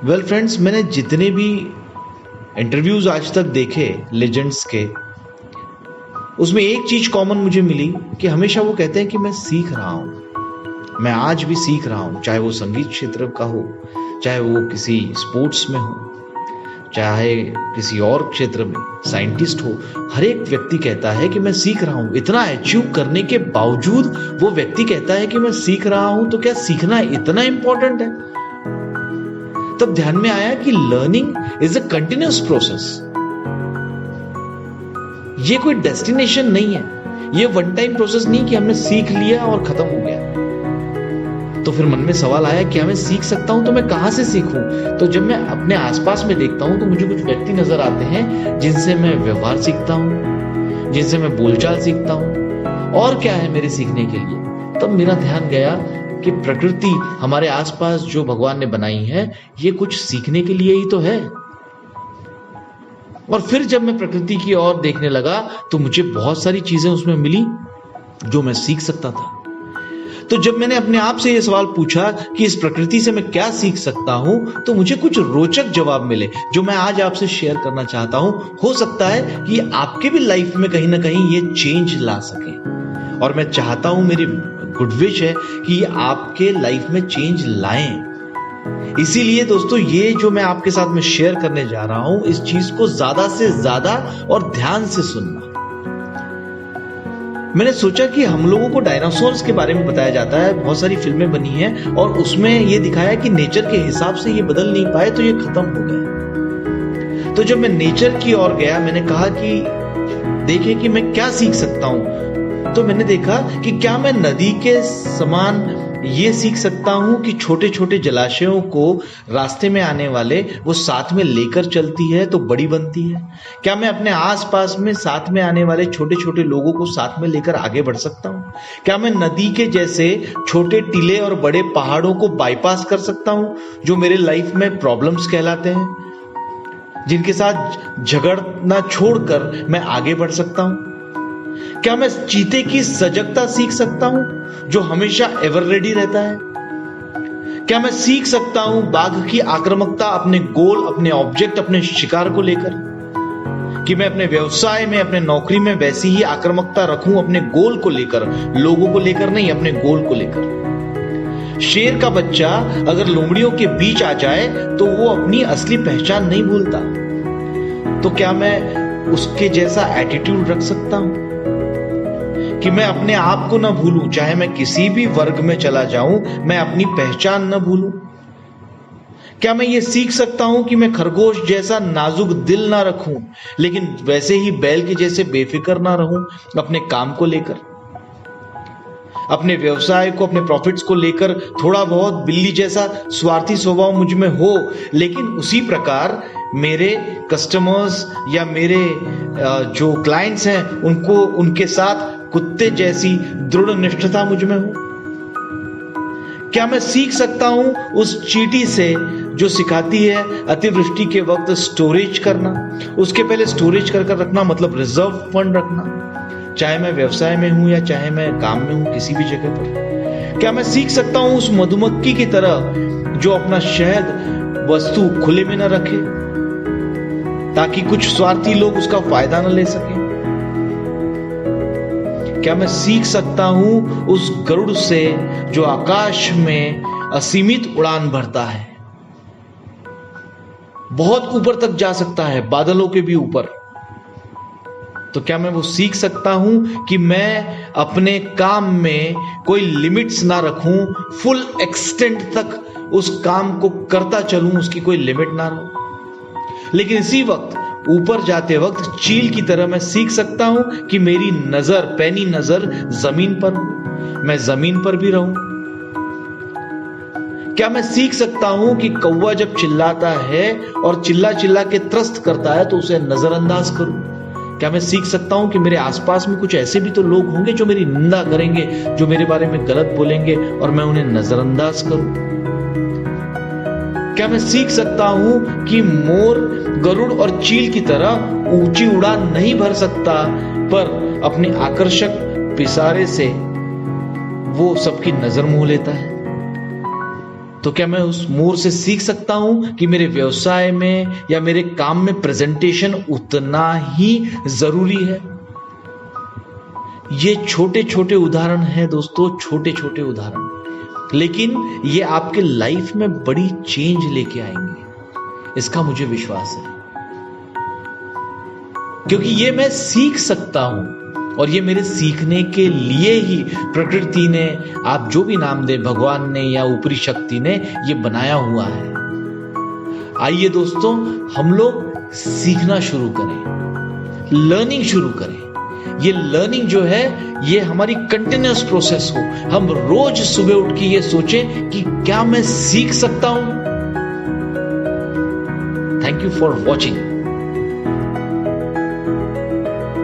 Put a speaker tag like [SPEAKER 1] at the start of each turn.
[SPEAKER 1] Well friends, मैंने जितने भी इंटरव्यूज आज तक देखे लेजेंड्स के, उसमें एक चीज कॉमन मुझे मिली कि हमेशा वो कहते हैं कि मैं सीख रहा हूं, मैं आज भी सीख रहा हूं। चाहे वो संगीत क्षेत्र का हो, चाहे वो किसी स्पोर्ट्स में हो, चाहे किसी और क्षेत्र में साइंटिस्ट हो, हर एक व्यक्ति कहता है कि मैं सीख रहा हूं। इतना अचीव करने के बावजूद वो व्यक्ति कहता है कि मैं सीख रहा हूं। तो क्या सीखना इतना इंपॉर्टेंट है? तब ध्यान में आया कि learning is a continuous process. ये कोई डेस्टिनेशन नहीं है, ये वन टाइम प्रोसेस नहीं कि हमने सीख लिया और खत्म हो गया। तो फिर मन में सवाल आया कि मैं सीख सकता हूं तो मैं कहां से सीखूं? तो जब मैं अपने आसपास में देखता हूं तो मुझे कुछ व्यक्ति नजर आते हैं जिनसे मैं व्यवहार सीखता हूं, जिनसे मैं बोलचाल सीखता हूं। और क्या है मेरे सीखने के लिए? तब मेरा ध्यान गया कि प्रकृति हमारे आसपास जो भगवान ने बनाई है, ये कुछ सीखने के लिए ही तो है। और फिर जब मैं प्रकृति की ओर देखने लगा तो मुझे बहुत सारी चीजें उसमें मिली जो मैं सीख सकता था। तो जब मैंने अपने आप से यह सवाल पूछा कि इस प्रकृति से मैं क्या सीख सकता हूं, तो मुझे कुछ रोचक जवाब मिले जो मैं आज आपसे शेयर करना चाहता हूं। हो सकता है कि आपके भी लाइफ में कहीं ना कहीं ये चेंज ला सके, और मैं चाहता हूं, मेरी गुड विश है कि आपके लाइफ में चेंज लाएं। इसीलिए दोस्तों, ये जो मैं आपके साथ में शेयर करने जा रहा हूं, इस चीज को ज्यादा से ज्यादा और ध्यान से सुनना। मैंने सोचा कि हम लोगों को डायनासोर्स के बारे में बताया जाता है, बहुत सारी फिल्में बनी हैं और उसमें यह दिखाया कि नेचर के हिसाब से ये बदल नहीं पाए तो ये खत्म हो गए। तो जब मैं नेचर की ओर गया, मैंने कहा कि देखे कि मैं क्या सीख सकता हूं। तो मैंने देखा कि क्या मैं नदी के समान ये सीख सकता हूं कि छोटे छोटे जलाशयों को रास्ते में आने वाले वो साथ में लेकर चलती है तो बड़ी बनती है। क्या मैं अपने आसपास में साथ में आने वाले छोटे छोटे लोगों को साथ में लेकर आगे बढ़ सकता हूं? क्या मैं नदी के जैसे छोटे टीले और बड़े पहाड़ों को बाईपास कर सकता हूं जो मेरे लाइफ में प्रॉब्लम्स कहलाते हैं, जिनके साथ झगड़ना छोड़कर मैं आगे बढ़ सकता हूं? क्या मैं चीते की सजगता सीख सकता हूं जो हमेशा एवर रेडी रहता है? क्या मैं सीख सकता हूं बाघ की आक्रामकता अपने गोल, अपने ऑब्जेक्ट, अपने शिकार को लेकर? कि मैं अपने व्यवसाय में, अपने नौकरी में वैसी ही आक्रामकता रखूं अपने गोल को लेकर, लोगों को लेकर नहीं, अपने गोल को लेकर। शेर का बच्चा अगर लोमड़ियों के बीच आ जाए तो वो अपनी असली पहचान नहीं भूलता। तो क्या मैं उसके जैसा एटीट्यूड रख सकता हूं कि मैं अपने आप को ना भूलूं, चाहे मैं किसी भी वर्ग में चला जाऊं, मैं अपनी पहचान ना भूलूं? क्या मैं ये सीख सकता हूं कि मैं खरगोश जैसा नाजुक दिल ना रखूं, लेकिन वैसे ही बैल के जैसे बेफिक्र ना रहूं अपने काम को लेकर, अपने व्यवसाय को, अपने प्रॉफिट्स को लेकर थोड़ा बहुत बिल्ली जैसा स्वार्थी स्वभाव मुझ में हो, लेकिन उसी प्रकार मेरे कस्टमर्स या मेरे जो क्लाइंट्स हैं उनको, उनके साथ कुत्ते जैसी दृढ़ निष्ठता मुझ में हो? क्या मैं सीख सकता हूं उस चींटी से जो सिखाती है अतिवृष्टि के वक्त स्टोरेज करना, उसके पहले स्टोरेज कर रखना, मतलब रिजर्व फंड रखना, चाहे मैं व्यवसाय में हूं या चाहे मैं काम में हूं, किसी भी जगह पर? क्या मैं सीख सकता हूं उस मधुमक्खी की तरह जो अपना शहद वस्तु खुले में न रखे ताकि कुछ स्वार्थी लोग उसका फायदा न ले सके? क्या मैं सीख सकता हूं उस गरुड़ से जो आकाश में असीमित उड़ान भरता है, बहुत ऊपर तक जा सकता है, बादलों के भी ऊपर? तो क्या मैं वो सीख सकता हूं कि मैं अपने काम में कोई लिमिट्स ना रखूं, फुल एक्सटेंट तक उस काम को करता चलूं, उसकी कोई लिमिट ना रहो? लेकिन इसी वक्त ऊपर जाते वक्त चील की तरह मैं सीख सकता हूं कि मेरी नजर, पैनी नजर जमीन पर हो, मैं जमीन पर भी रहूं। क्या मैं सीख सकता हूं कि कौवा जब चिल्लाता है और चिल्ला चिल्ला के त्रस्त करता है तो उसे नजरअंदाज करूं? क्या मैं सीख सकता हूं कि मेरे आसपास में कुछ ऐसे भी तो लोग होंगे जो मेरी निंदा करेंगे, जो मेरे बारे में गलत बोलेंगे, और मैं उन्हें नजरअंदाज करूं? क्या मैं सीख सकता हूं कि मोर गरुड़ और चील की तरह ऊंची उड़ान नहीं भर सकता, पर अपने आकर्षक पिसारे से वो सबकी नजर मोह लेता है? तो क्या मैं उस मोर से सीख सकता हूं कि मेरे व्यवसाय में या मेरे काम में प्रेजेंटेशन उतना ही जरूरी है? ये छोटे छोटे उदाहरण हैं दोस्तों, छोटे छोटे उदाहरण, लेकिन ये आपके लाइफ में बड़ी चेंज लेके आएंगे, इसका मुझे विश्वास है। क्योंकि ये मैं सीख सकता हूं और ये मेरे सीखने के लिए ही प्रकृति ने, आप जो भी नाम दे, भगवान ने या ऊपरी शक्ति ने ये बनाया हुआ है। आइए दोस्तों, हम लोग सीखना शुरू करें, लर्निंग शुरू करें। ये लर्निंग जो है ये हमारी कंटिन्यूअस प्रोसेस हो। हम रोज सुबह उठ के ये सोचें कि क्या मैं सीख सकता हूं। Thank you for watching.